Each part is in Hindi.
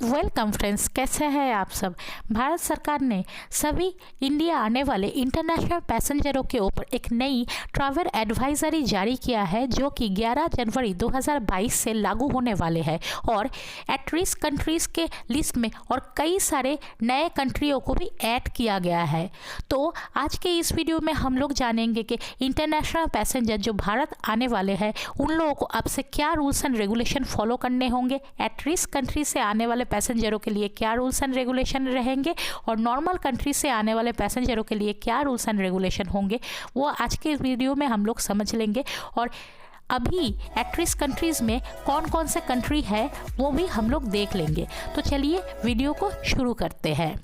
वेलकम फ्रेंड्स, कैसे हैं आप सब। भारत सरकार ने सभी इंडिया आने वाले इंटरनेशनल पैसेंजरों के ऊपर एक नई ट्रैवल एडवाइजरी जारी किया है, जो कि 11 जनवरी 2022 से लागू होने वाले हैं और एट रिस्क कंट्रीज़ के लिस्ट में और कई सारे नए कंट्रियों को भी ऐड किया गया है। तो आज के इस वीडियो में हम लोग जानेंगे कि इंटरनेशनल पैसेंजर जो भारत आने वाले हैं उन लोगों को अब से क्या रूल्स एंड रेगुलेशन फॉलो करने होंगे, एट रिस्क कंट्री से आने वाले पैसेंजरों के लिए क्या रूल्स एंड रेगुलेशन रहेंगे और नॉर्मल कंट्री से आने वाले पैसेंजरों के लिए क्या रूल्स एंड रेगुलेशन होंगे, वो आज के वीडियो में हम लोग समझ लेंगे। और अभी एट रिस्क कंट्रीज़ में कौन कौन से कंट्री है वो भी हम लोग देख लेंगे। तो चलिए वीडियो को शुरू करते हैं।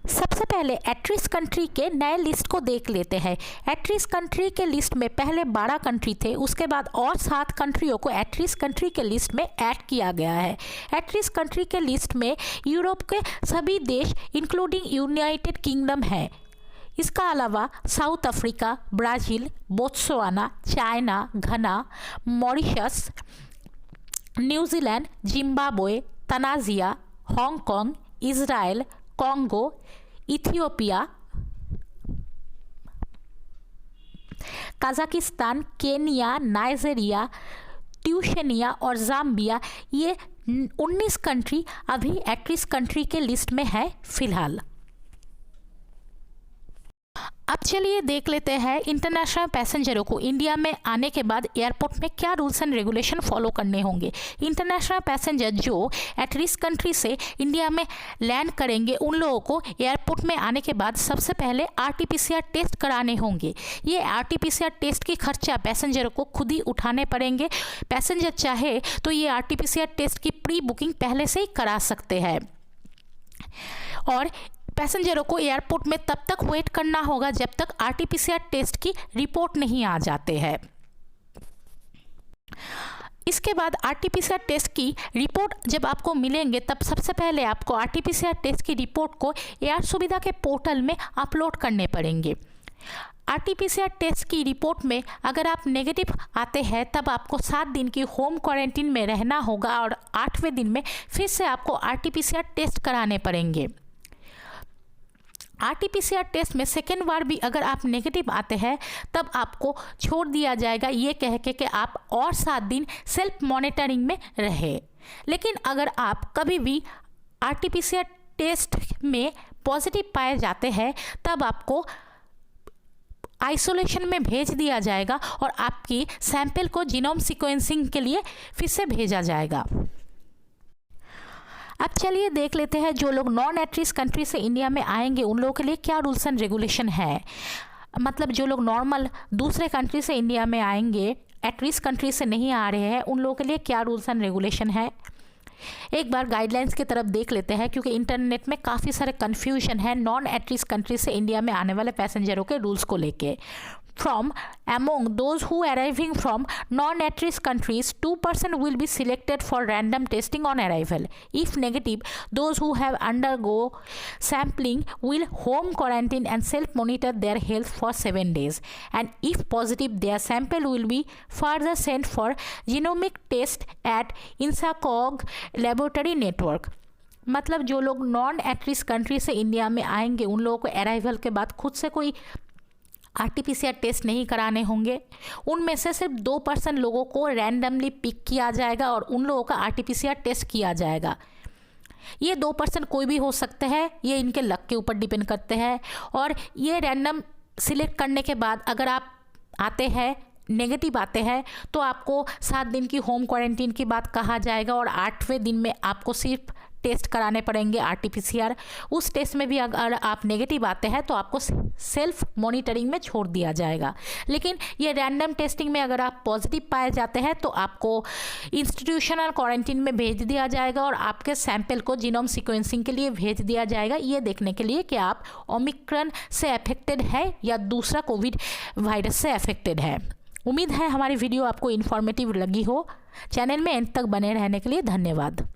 सबसे पहले एट रिस्क कंट्री के नए लिस्ट को देख लेते हैं। एट रिस्क कंट्री के लिस्ट में पहले 12 कंट्री थे, उसके बाद और 7 कंट्रियों को एट रिस्क कंट्री के लिस्ट में ऐड किया गया है। एट रिस्क कंट्री के लिस्ट में यूरोप के सभी देश इंक्लूडिंग यूनाइटेड किंगडम है। इसका अलावा South Africa, Brazil, Botswana, China, Ghana, Mauritius, New Zealand, Zimbabwe, Tanzania, Hong Kong, Israel, Congo, Ethiopia, Kazakhstan, Kenya, Nigeria, Tunisia और जाम्बिया, ये 19 कंट्री अभी एट रिस्क कंट्री के लिस्ट में है फिलहाल। अब चलिए देख लेते हैं इंटरनेशनल पैसेंजरों को इंडिया में आने के बाद एयरपोर्ट में क्या रूल्स एंड रेगुलेशन फॉलो करने होंगे। इंटरनेशनल पैसेंजर जो एट रिस्क कंट्री से इंडिया में लैंड करेंगे उन लोगों को एयरपोर्ट में आने के बाद सबसे पहले RT-PCR टेस्ट कराने होंगे। ये RT-PCR टेस्ट की खर्चा पैसेंजरों को खुद ही उठाने पड़ेंगे। पैसेंजर चाहे तो ये RT-PCR टेस्ट की प्री बुकिंग पहले से ही करा सकते हैं और पैसेंजरों को एयरपोर्ट में तब तक वेट करना होगा जब तक RT-PCR टेस्ट की रिपोर्ट नहीं आ जाते हैं। इसके बाद RT-PCR टेस्ट की रिपोर्ट जब आपको मिलेंगे तब सबसे पहले आपको RT-PCR टेस्ट की रिपोर्ट को एयर सुविधा के पोर्टल में अपलोड करने पड़ेंगे। RT-PCR टेस्ट की रिपोर्ट में अगर आप नेगेटिव आते हैं तब आपको 7 दिन की होम क्वारंटीन में रहना होगा और 8वें दिन में फिर से आपको RT-PCR टेस्ट कराने पड़ेंगे। RT-PCR टेस्ट में सेकेंड बार भी अगर आप नेगेटिव आते हैं तब आपको छोड़ दिया जाएगा, ये कह के कि आप और 7 दिन सेल्फ मॉनिटरिंग में रहे। लेकिन अगर आप कभी भी RT-PCR टेस्ट में पॉजिटिव पाए जाते हैं तब आपको आइसोलेशन में भेज दिया जाएगा और आपकी सैंपल को जीनोम सीक्वेंसिंग के लिए फिर से भेजा जाएगा। अब चलिए देख लेते हैं जो लोग नॉन एट रिस्क कंट्री से इंडिया में आएंगे उन लोगों के लिए क्या रूल्स एंड रेगुलेशन है। मतलब जो लोग नॉर्मल दूसरे कंट्री से इंडिया में आएंगे, एट रिस्क कंट्री से नहीं आ रहे हैं, उन लोगों के लिए क्या रूल्स एंड रेगुलेशन है। एक बार गाइडलाइंस की तरफ देख लेते हैं क्योंकि इंटरनेट में काफ़ी सारे कन्फ्यूजन है नॉन एट रिस्क कंट्री से इंडिया में आने वाले पैसेंजरों के रूल्स को लेके। From among those who arriving from non-at-risk countries, 2% will be selected for random testing on arrival. If negative, those who have undergo sampling will home quarantine and self-monitor their health for 7 days. And if positive, their sample will be further sent for genomic test at INSACOG laboratory network. मतलब जो लोग नॉन एट रिस्क कंट्री से इंडिया में आएंगे उन लोगों को अराइवल के बाद खुद से कोई RT-PCR टेस्ट नहीं कराने होंगे। उनमें से सिर्फ 2% लोगों को रैंडमली पिक किया जाएगा और उन लोगों का RT-PCR टेस्ट किया जाएगा। ये 2% कोई भी हो सकते हैं, ये इनके लक के ऊपर डिपेंड करते हैं। और ये रैंडम सिलेक्ट करने के बाद अगर आप आते हैं नेगेटिव आते हैं तो आपको 7 दिन की होम क्वारंटीन की बात कहा जाएगा और 8वें दिन में आपको सिर्फ टेस्ट कराने पड़ेंगे RT-PCR। उस टेस्ट में भी अगर आप नेगेटिव आते हैं तो आपको सेल्फ मॉनिटरिंग में छोड़ दिया जाएगा। लेकिन ये रैंडम टेस्टिंग में अगर आप पॉजिटिव पाए जाते हैं तो आपको इंस्टीट्यूशनल क्वारंटीन में भेज दिया जाएगा और आपके सैंपल को जीनोम सीक्वेंसिंग के लिए भेज दिया जाएगा, ये देखने के लिए कि आप ओमिक्रॉन से अफेक्टेड है या दूसरा कोविड वायरस से अफेक्टेड है। उम्मीद है हमारी वीडियो आपको इन्फॉर्मेटिव लगी हो। चैनल में एंड तक बने रहने के लिए धन्यवाद।